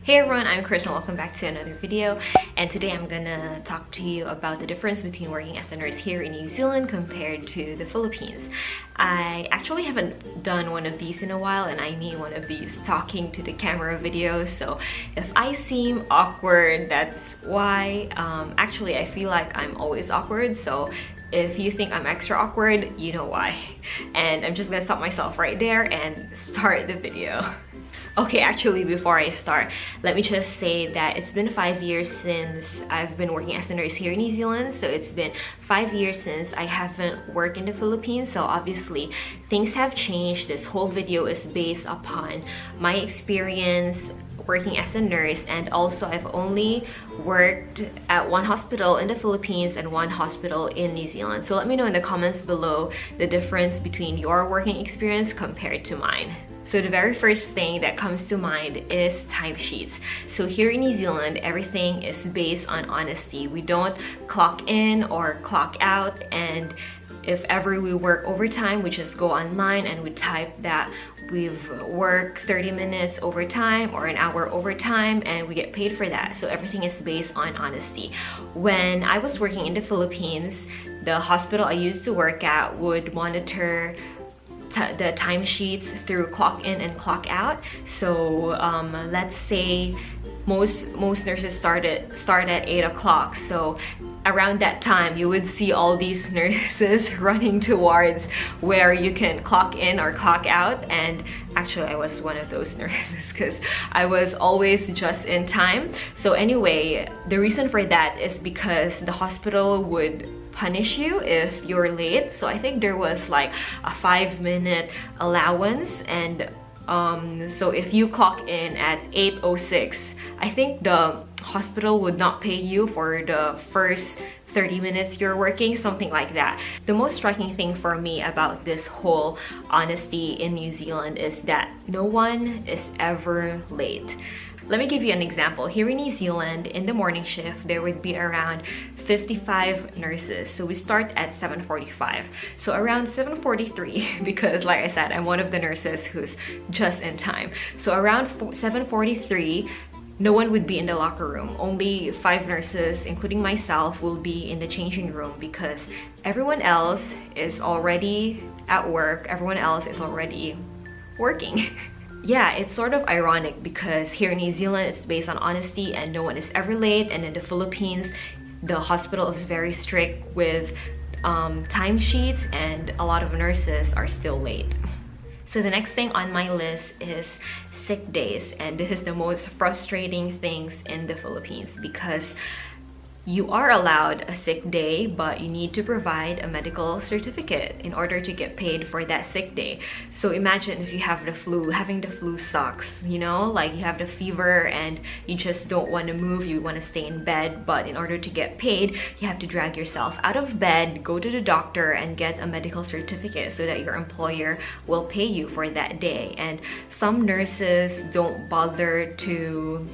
Hey everyone, I'm Chris and welcome back to another video, and today I'm gonna talk to you about the difference between working as a nurse here in New Zealand compared to the Philippines. I actually haven't done one of these in a while, and I mean one of these talking to the camera videos, so if I seem awkward, that's why. Actually, I feel like I'm always awkward, so if you think I'm extra awkward, you know why. And I'm just gonna stop myself right there and start the video. Okay, actually, before I start, let me just say that it's been 5 years since I've been working as a nurse here in New Zealand. So it's been 5 years since I haven't worked in the Philippines. So obviously, things have changed. This whole video is based upon my experience working as a nurse, and also I've only worked at one hospital in the Philippines and one hospital in New Zealand. So let me know in the comments below the difference between your working experience compared to mine. So the very first thing that comes to mind is timesheets. So here in New Zealand, everything is based on honesty. We don't clock in or clock out, and if ever we work overtime, we just go online and we type that we've worked 30 minutes overtime or an hour overtime, and we get paid for that. So everything is based on honesty. When I was working in the Philippines, the hospital I used to work at would monitor the timesheets through clock in and clock out. So let's say most nurses start at 8 o'clock. So around that time, you would see all these nurses running towards where you can clock in or clock out. And actually, I was one of those nurses because I was always just in time. So anyway, the reason for that is because the hospital would punish you if you're late. So I think there was like a 5-minute allowance, and so if you clock in at 8:06, I think the hospital would not pay you for the first 30 minutes you're working, something like that. The most striking thing for me about this whole honesty in New Zealand is that no one is ever late. Let me give you an example. Here in New Zealand, in the morning shift, there would be around 55 nurses. So we start at 7:45. So around 7:43, because like I said, I'm one of the nurses who's just in time. So around 7:43, no one would be in the locker room. Only 5 nurses, including myself, will be in the changing room because everyone else is already at work. Everyone else is already working. Yeah, it's sort of ironic because here in New Zealand, it's based on honesty and no one is ever late. And in the Philippines, the hospital is very strict with timesheets, and a lot of nurses are still late. So the next thing on my list is sick days, and this is the most frustrating things in the Philippines because you are allowed a sick day, but you need to provide a medical certificate in order to get paid for that sick day. So imagine if you have the flu. Having the flu sucks, you know? Like you have the fever and you just don't want to move, you want to stay in bed, but in order to get paid, you have to drag yourself out of bed, go to the doctor, and get a medical certificate so that your employer will pay you for that day. And some nurses don't bother to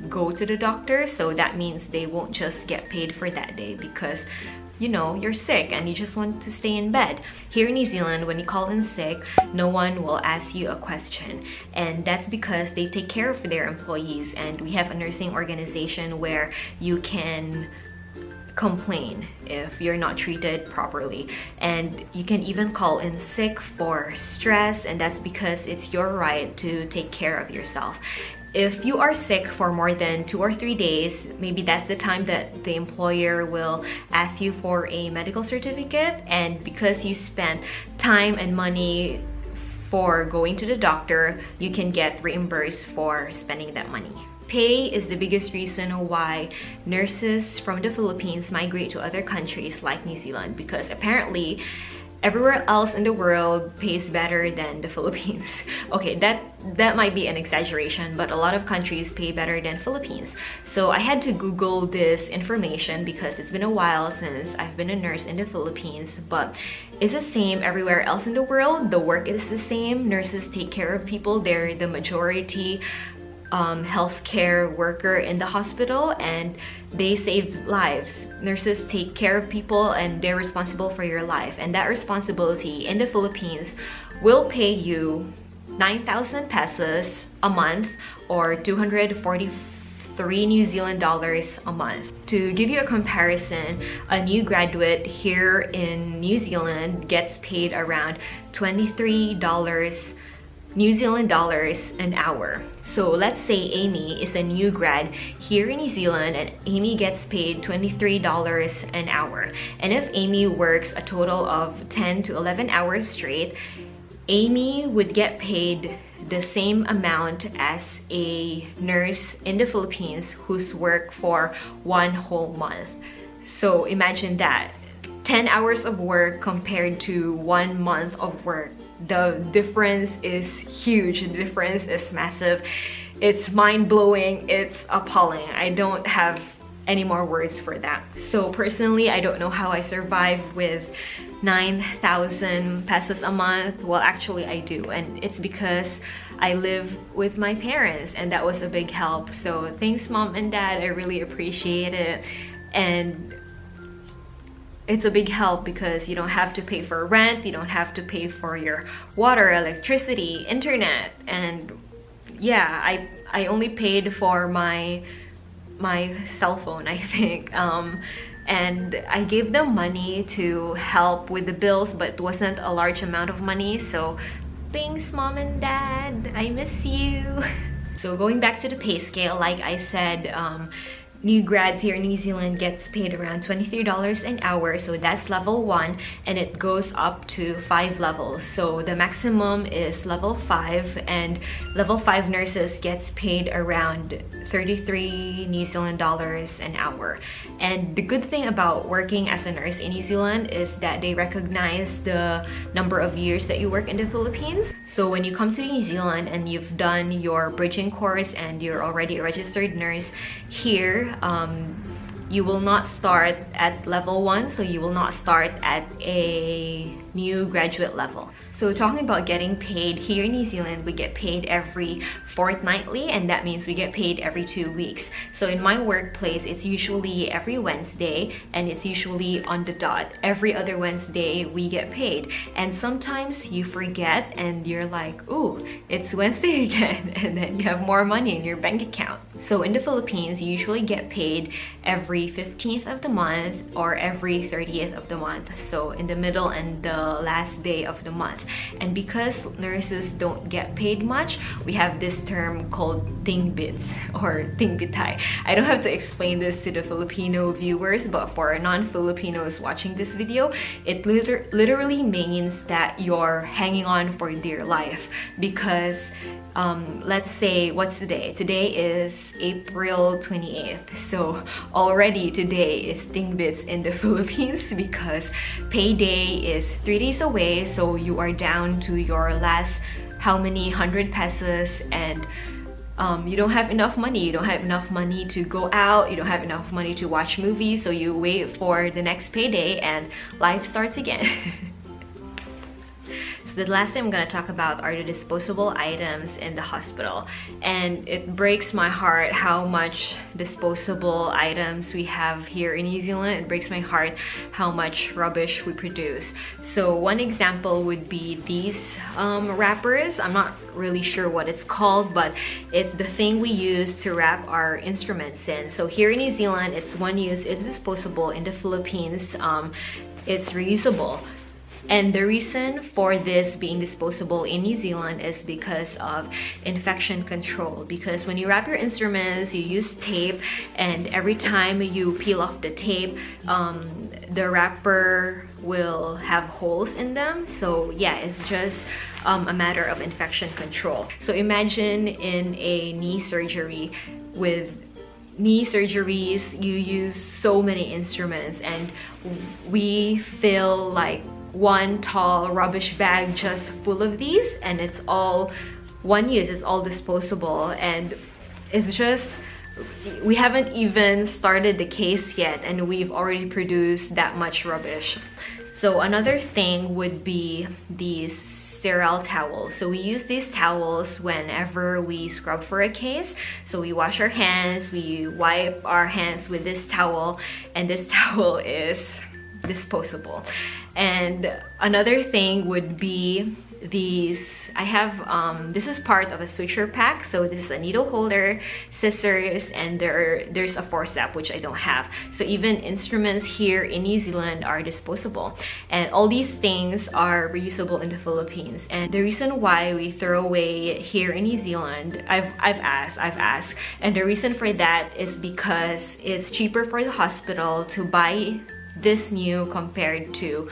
go to the doctor, so that means they won't just get paid for that day because you know you're sick and you just want to stay in bed. Here in New Zealand, when you call in sick, no one will ask you a question, and that's because they take care of their employees, and we have a nursing organization where you can complain if you're not treated properly, and you can even call in sick for stress, and that's because it's your right to take care of yourself. If you are sick for more than 2 or 3 days, maybe that's the time that the employer will ask you for a medical certificate, and because you spent time and money for going to the doctor, you can get reimbursed for spending that money. Pay is the biggest reason why nurses from the Philippines migrate to other countries like New Zealand, because apparently everywhere else in the world pays better than the Philippines. Okay, that might be an exaggeration, but a lot of countries pay better than Philippines. So I had to Google this information because it's been a while since I've been a nurse in the Philippines, but it's the same everywhere else in the world. The work is the same. Nurses take care of people. They're the majority healthcare worker in the hospital, and they save lives. Nurses take care of people and they're responsible for your life, and that responsibility in the Philippines will pay you 9,000 pesos a month, or 243 New Zealand dollars a month. To give you a comparison, a new graduate here in New Zealand gets paid around $23 New Zealand dollars an hour. So let's say Amy is a new grad here in New Zealand and Amy gets paid $23 an hour. And if Amy works a total of 10 to 11 hours straight, Amy would get paid the same amount as a nurse in the Philippines who's worked for one whole month. So imagine that, 10 hours of work compared to 1 month of work. The difference is huge, the difference is massive. It's mind-blowing, it's appalling. I don't have any more words for that. So personally, I don't know how I survive with 9,000 pesos a month. Well, actually I do, and it's because I live with my parents, and that was a big help. So thanks, Mom and Dad, I really appreciate it. And it's a big help because you don't have to pay for rent, you don't have to pay for your water, electricity, internet, and yeah, I only paid for my cell phone, I think. And I gave them money to help with the bills, but it wasn't a large amount of money. So thanks, Mom and Dad, I miss you. So going back to the pay scale, like I said, new grads here in New Zealand gets paid around $23 an hour, so that's level 1, and it goes up to 5 levels. So the maximum is level 5, and level 5 nurses gets paid around 33 New Zealand dollars an hour. And the good thing about working as a nurse in New Zealand is that they recognize the number of years that you work in the Philippines. So when you come to New Zealand and you've done your bridging course and you're already a registered nurse here, you will not start at level 1, so you will not start at a new graduate level. So talking about getting paid, here in New Zealand we get paid every fortnightly, and that means we get paid every 2 weeks. So in my workplace, it's usually every Wednesday, and it's usually on the dot. Every other Wednesday we get paid, and sometimes you forget and you're like, ooh, it's Wednesday again, and then you have more money in your bank account. So in the Philippines, you usually get paid every 15th of the month or every 30th of the month, so in the middle and the last day of the month. And because nurses don't get paid much, we have this term called tingbits or tingbitay. I don't have to explain this to the Filipino viewers, but for non-Filipinos watching this video, it literally means that you're hanging on for dear life. Because let's say, what's today? Today is April 28th. So already today is tingbits in the Philippines because payday is 3 days away. So you are down to your last how many 100 pesos, and you don't have enough money. You don't have enough money to go out. You don't have enough money to watch movies. So you wait for the next payday and life starts again. So the last thing I'm going to talk about are the disposable items in the hospital. And it breaks my heart how much disposable items we have here in New Zealand. It breaks my heart how much rubbish we produce. So one example would be these wrappers. I'm not really sure what it's called, but it's the thing we use to wrap our instruments in. So here in New Zealand, it's one use, it's disposable. In the Philippines, it's reusable. And the reason for this being disposable in New Zealand is because of infection control. Because when you wrap your instruments, you use tape, and every time you peel off the tape, the wrapper will have holes in them. So yeah, it's just a matter of infection control. So imagine in a knee surgery. With knee surgeries, you use so many instruments, and we feel like one tall rubbish bag just full of these, and it's all one use, it's all disposable. And it's just, we haven't even started the case yet and we've already produced that much rubbish. So another thing would be these sterile towels. So we use these towels whenever we scrub for a case. So we wash our hands, we wipe our hands with this towel, and this towel is disposable. And another thing would be this is part of a suture pack. So this is a needle holder, scissors, and there's a forceps, which I don't have. So even instruments here in New Zealand are disposable, and all these things are reusable in the Philippines. And the reason why we throw away here in New Zealand, I've asked, and the reason for that is because it's cheaper for the hospital to buy this new compared to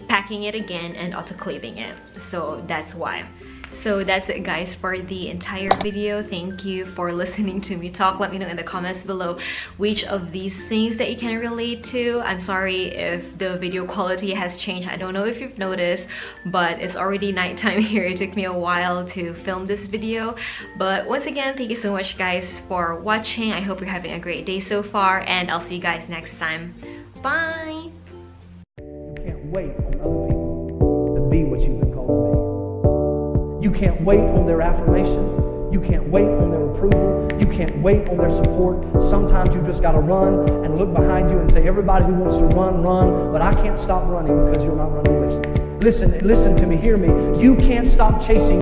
packing it again and autoclaving it. So that's why. So that's it, guys, for the entire video. Thank you for listening to me talk. Let me know in the comments below which of these things that you can relate to. I'm sorry if the video quality has changed. I don't know if you've noticed, but it's already nighttime here. It took me a while to film this video. But once again, thank you so much, guys, for watching. I hope you're having a great day so far, and I'll see you guys next time. Bye! You can't wait on other people to be what you've been called to be. You can't wait on their affirmation. You can't wait on their approval. You can't wait on their support. Sometimes you just got to run and look behind you and say, everybody who wants to run, run, but I can't stop running because you're not running with me. Listen to me, hear me. You can't stop chasing